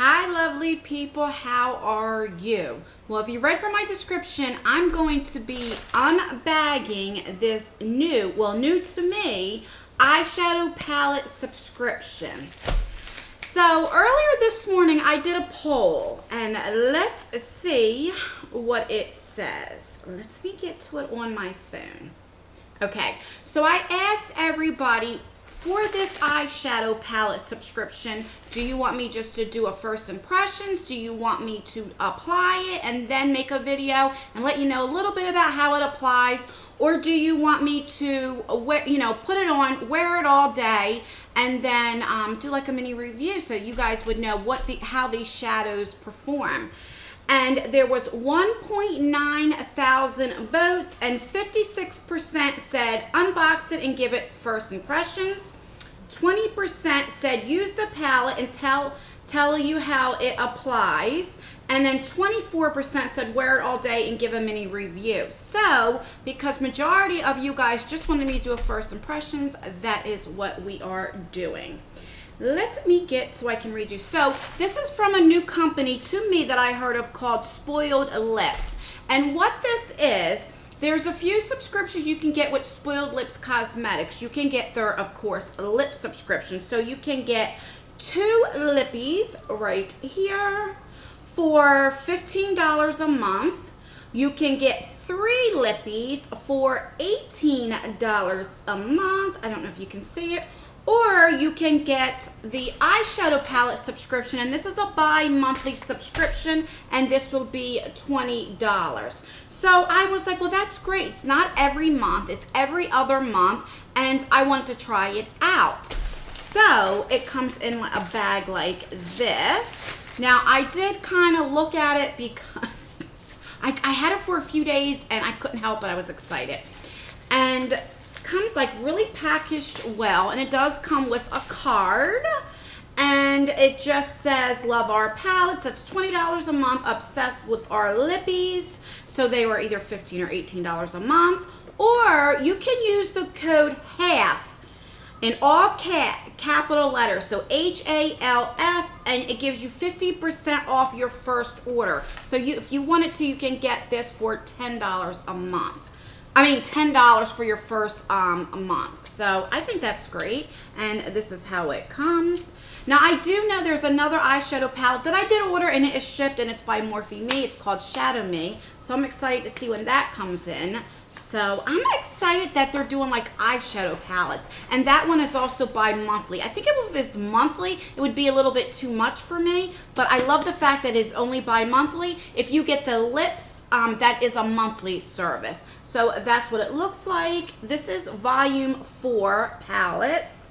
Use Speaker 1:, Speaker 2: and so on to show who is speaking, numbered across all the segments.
Speaker 1: Hi lovely people, how are you? Well, if you read from my description, I'm going to be unbagging this new to me, eyeshadow palette subscription. So earlier this morning I did a poll and let's see what it says. Let me get to it on my phone. Okay, so I asked everybody, for this eyeshadow palette subscription, do you want me just to do a first impressions? Do you want me to apply it and then make a video and let you know a little bit about how it applies? Or do you want me to, put it on, wear it all day, and then do like a mini review so you guys would know how these shadows perform? And there was 1.9 thousand votes, and 56% said unbox it and give it first impressions. 20% said use the palette and tell you how it applies. And then 24% said wear it all day and give a mini review. So, because majority of you guys just wanted me to do a first impressions, that is what we are doing. Let me get so I can read you. So this is from a new company to me that I heard of called Spoiled Lips. And what this is, there's a few subscriptions you can get with Spoiled Lips Cosmetics. You can get their, of course, lip subscription. So you can get 2 lippies right here for $15 a month. You can get 3 lippies for $18 a month. I don't know if you can see it. Or you can get the eyeshadow palette subscription, and this is a bi-monthly subscription, and this will be $20. So I was like, well, that's great. It's not every month, it's every other month, and I want to try it out. So it comes in a bag like this. Now, I did kind of look at it because I had it for a few days, and I couldn't help it. I was excited. And comes like really packaged well, and it does come with a card, and it just says love our palettes. That's $20 a month. Obsessed with our lippies. So they were either $15 or $18 a month, or you can use the code HALF in all capital letters, so HALF, and it gives you 50% off your first order. So if you wanted to, you can get this for $10 a month. I mean, $10 for your first month. So I think that's great. And this is how it comes. Now, I do know there's another eyeshadow palette that I did order, and it is shipped, and it's by Morphe Me. It's called Shadow Me. So I'm excited to see when that comes in. So I'm excited that they're doing like eyeshadow palettes. And that one is also bi-monthly. I think if it's monthly, it would be a little bit too much for me. But I love the fact that it's only bi-monthly. If you get the lips, that is a monthly service. So that's what it looks like. This is volume 4 palettes.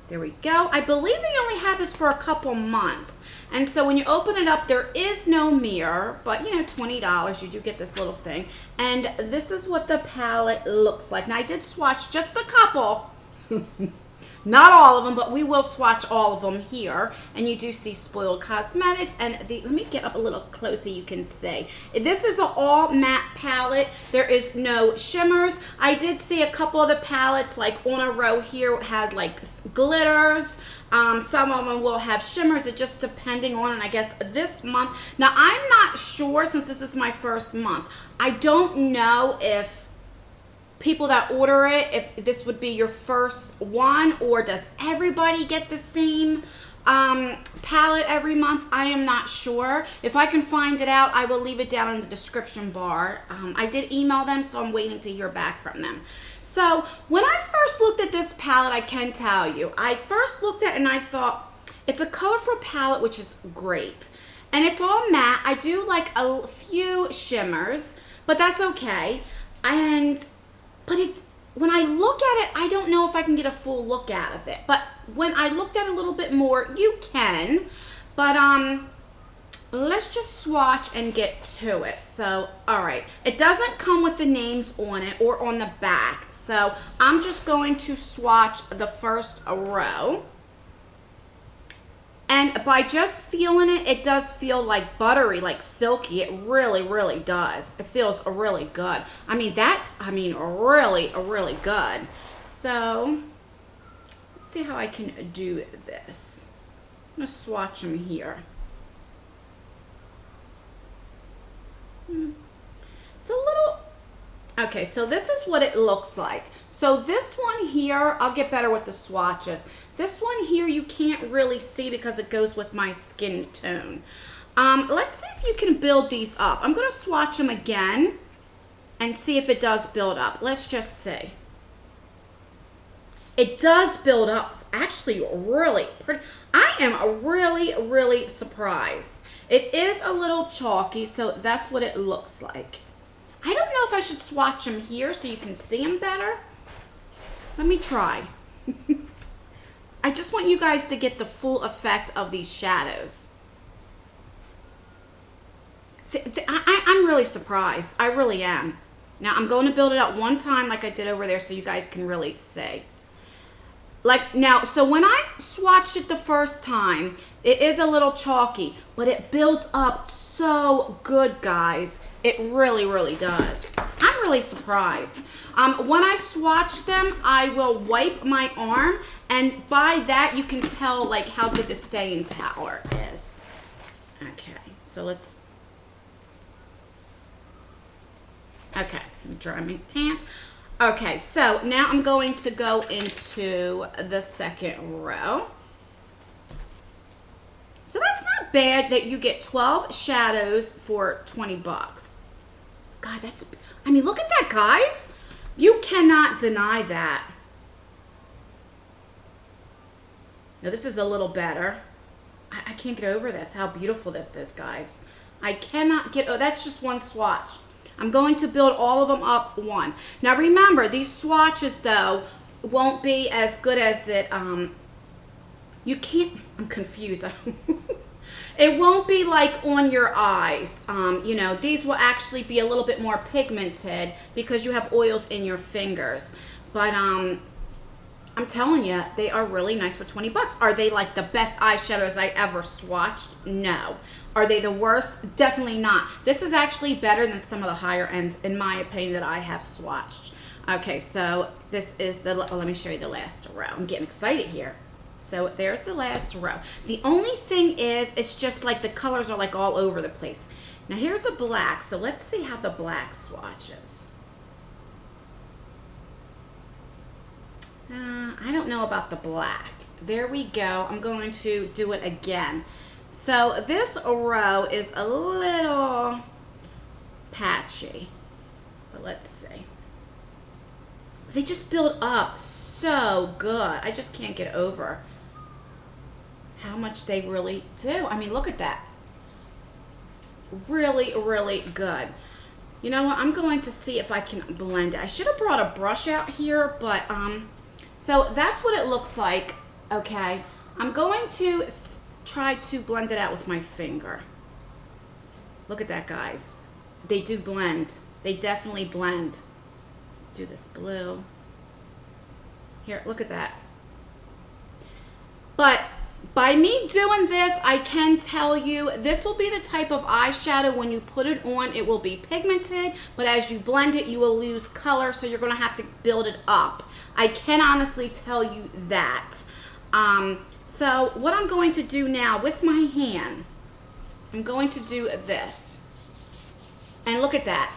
Speaker 1: There we go. I believe they only had this for a couple months. And so when you open it up, there is no mirror, but $20, you do get this little thing. And this is what the palette looks like. Now I did swatch just a couple. Not all of them, but we will swatch all of them here. And you do see Spoiled Cosmetics. And let me get up a little closer, you can see. This is an all matte palette. There is no shimmers. I did see a couple of the palettes, like on a row here, had like glitters. Some of them will have shimmers. It just depending on, and I guess this month. Now, I'm not sure, since this is my first month. I don't know if people that order it, if this would be your first one, or does everybody get the same palette every month? I am not sure. If I can find it out, I will leave it down in the description bar. I did email them, so I'm waiting to hear back from them. So when I first looked at this palette, I can tell you, I first looked at it and I thought, it's a colorful palette, which is great. And it's all matte. I do like a few shimmers, but that's okay. But when I look at it, I don't know if I can get a full look out of it. But when I looked at it a little bit more, you can. But let's just swatch and get to it. So, all right. It doesn't come with the names on it or on the back. So I'm just going to swatch the first row. And by just feeling it, it does feel like buttery, like silky. It really, really does. It feels really good. I mean, really, really good. So, let's see how I can do this. I'm going to swatch them here. It's a little, okay, so this is what it looks like. So this one here, I'll get better with the swatches. This one here you can't really see because it goes with my skin tone. Let's see if you can build these up. I'm going to swatch them again and see if it does build up. Let's just see. It does build up actually really pretty. I am really, really surprised. It is a little chalky, so that's what it looks like. I don't know if I should swatch them here so you can see them better. Let me try. I just want you guys to get the full effect of these shadows. I'm really surprised. I really am. Now I'm going to build it up one time like I did over there so you guys can really see. Like now, so when I swatched it the first time, it is a little chalky, but it builds up so good, guys. It really, really does. I'm really surprised. When I swatch them, I will wipe my arm, and by that you can tell like how good the staying power is. Okay, so let's. Okay, let me dry my pants. Okay, so now I'm going to go into the second row. So that's not bad that you get 12 shadows for 20 bucks. God, that's, I mean, look at that, guys. You cannot deny that. Now, this is a little better. I can't get over this, how beautiful this is, guys. I cannot get, oh, that's just one swatch. I'm going to build all of them up one. Now remember, these swatches though won't be as good as it, you can't, I'm confused. It won't be like on your eyes. You know, these will actually be a little bit more pigmented because you have oils in your fingers. But I'm telling you, they are really nice for 20 bucks. Are they like the best eyeshadows I ever swatched? No. Are they the worst? Definitely not. This is actually better than some of the higher ends, in my opinion, that I have swatched. Okay, so this is the, well, let me show you the last row. I'm getting excited here. So there's the last row. The only thing is, it's just like the colors are like all over the place. Now here's a black, so let's see how the black swatches. I don't know about the black. There we go. I'm going to do it again. So this row is a little patchy, but let's see. They just build up so good. I just can't get over how much they really do. I mean, look at that. Really, really good. You know what? I'm going to see if I can blend it. I should have brought a brush out here, but so that's what it looks like. Okay, I'm going to try to blend it out with my finger. Look at that, guys. They do blend. They definitely blend. Let's do this blue. Here, look at that. But by me doing this, I can tell you this will be the type of eyeshadow when you put it on, it will be pigmented, but as you blend it, you will lose color, so you're going to have to build it up. I can honestly tell you that. So what I'm going to do now with my hand, I'm going to do this. And look at that.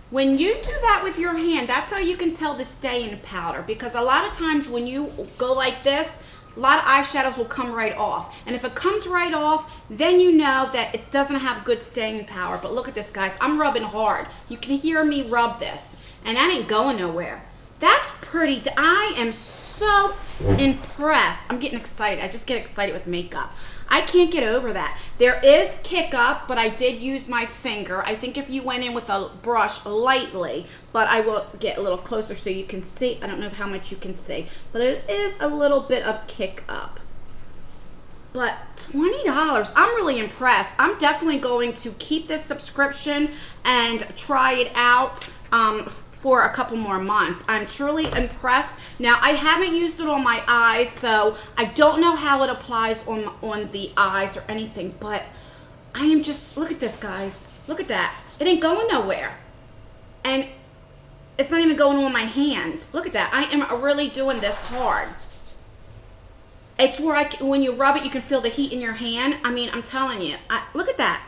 Speaker 1: When you do that with your hand, that's how you can tell the staying powder, because a lot of times when you go like this, a lot of eyeshadows will come right off. And if it comes right off, then you know that it doesn't have good staying power. But look at this, guys. I'm rubbing hard. You can hear me rub this. And that ain't going nowhere. That's pretty. I am so impressed. I'm getting excited. I just get excited with makeup. I can't get over that. There is kick up, but I did use my finger. I think if you went in with a brush lightly, but I will get a little closer so you can see. I don't know how much you can see, but it is a little bit of kick up. But $20, I'm really impressed. I'm definitely going to keep this subscription and try it out for a couple more months. I'm truly impressed. Now, I haven't used it on my eyes, so I don't know how it applies on the eyes or anything, but I am just, look at this, guys. Look at that. It ain't going nowhere. And it's not even going on my hand. Look at that. I am really doing this hard. It's where when you rub it, you can feel the heat in your hand. I mean, I'm telling you, look at that.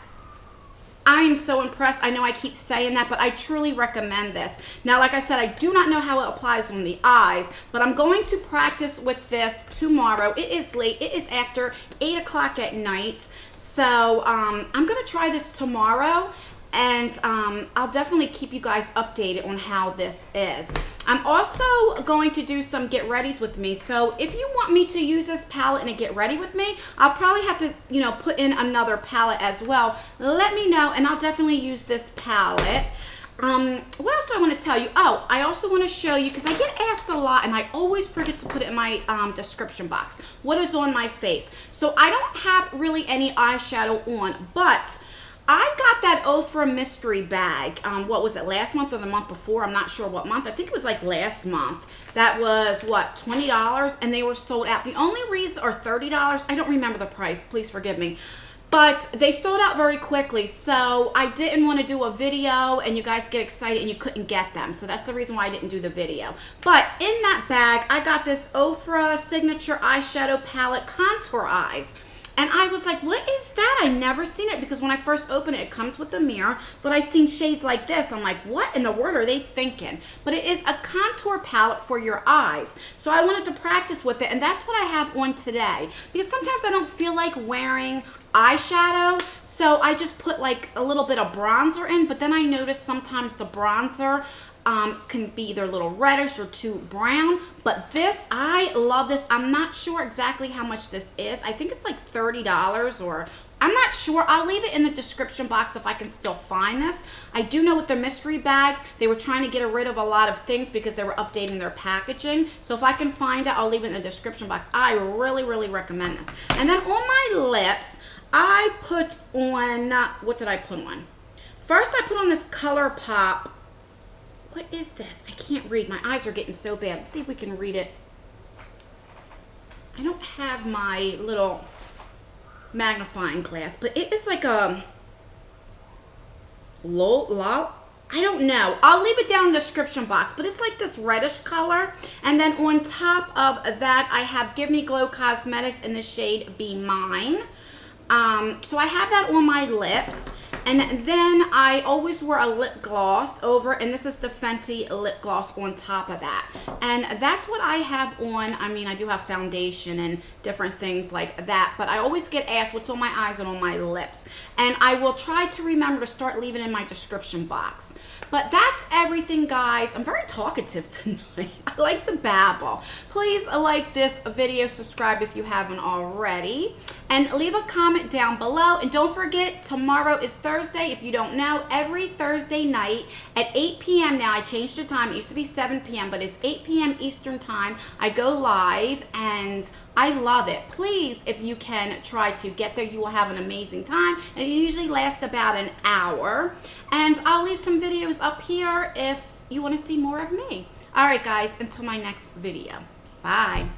Speaker 1: I am so impressed. I know I keep saying that, but I truly recommend this. Now, like I said, I do not know how it applies on the eyes, but I'm going to practice with this tomorrow. It is late. It is after 8 o'clock at night. So I'm going to try this tomorrow, and I'll definitely keep you guys updated on how this is. I'm also going to do some get readies with me. So if you want me to use this palette and a get ready with me, I'll probably have to, you know, put in another palette as well. Let me know, and I'll definitely use this palette. What else do I want to tell you? Oh, I also want to show you, because I get asked a lot and I always forget to put it in my description box, what is on my face. So I don't have really any eyeshadow on, but I got that Oprah mystery bag. What was it, last month or the month before? I'm not sure what month. I think it was like last month. That was, what, $20? And they were sold out. The only reason, or $30, I don't remember the price. Please forgive me. But they sold out very quickly, so I didn't want to do a video and you guys get excited and you couldn't get them. So that's the reason why I didn't do the video. But in that bag, I got this Oprah Signature Eyeshadow Palette Contour Eyes. And I was like, what is that? I never seen it, because when I first opened it, it comes with a mirror, but I seen shades like this. I'm like, what in the world are they thinking? But it is a contour palette for your eyes. So I wanted to practice with it, and that's what I have on today. Because sometimes I don't feel like wearing eyeshadow, so I just put like a little bit of bronzer in, but then I notice sometimes the bronzer can be either a little reddish or too brown. But this, I love this. I'm not sure exactly how much this is. I think it's like $30, or I'm not sure. I'll leave it in the description box if I can still find this. I do know with the mystery bags, they were trying to get rid of a lot of things because they were updating their packaging. So if I can find it, I'll leave it in the description box. I really, really recommend this. And then on my lips, I put on, what did I put on? First, I put on this ColourPop. What is this? I can't read. My eyes are getting so bad. Let's see if we can read it. I don't have my little magnifying glass, but it is like a I don't know. I'll leave it down in the description box, but it's like this reddish color. And then on top of that, I have Give Me Glow Cosmetics in the shade Be Mine. So I have that on my lips. And then I always wear a lip gloss over, and this is the Fenty lip gloss on top of that. And that's what I have on. I mean, I do have foundation and different things like that, but I always get asked what's on my eyes and on my lips. And I will try to remember to start leaving in my description box. But that's everything, guys. I'm very talkative tonight. I like to babble. Please like this video, subscribe if you haven't already, and leave a comment down below. And don't forget, tomorrow is Thursday. If you don't know, every Thursday night at 8 p.m. now, I changed the time. It used to be 7 p.m., but it's 8 p.m. Eastern time. I go live, and I love it. Please, if you can try to get there, you will have an amazing time. And it usually lasts about an hour. And I'll leave some videos up here if you want to see more of me. All right, guys, until my next video. Bye.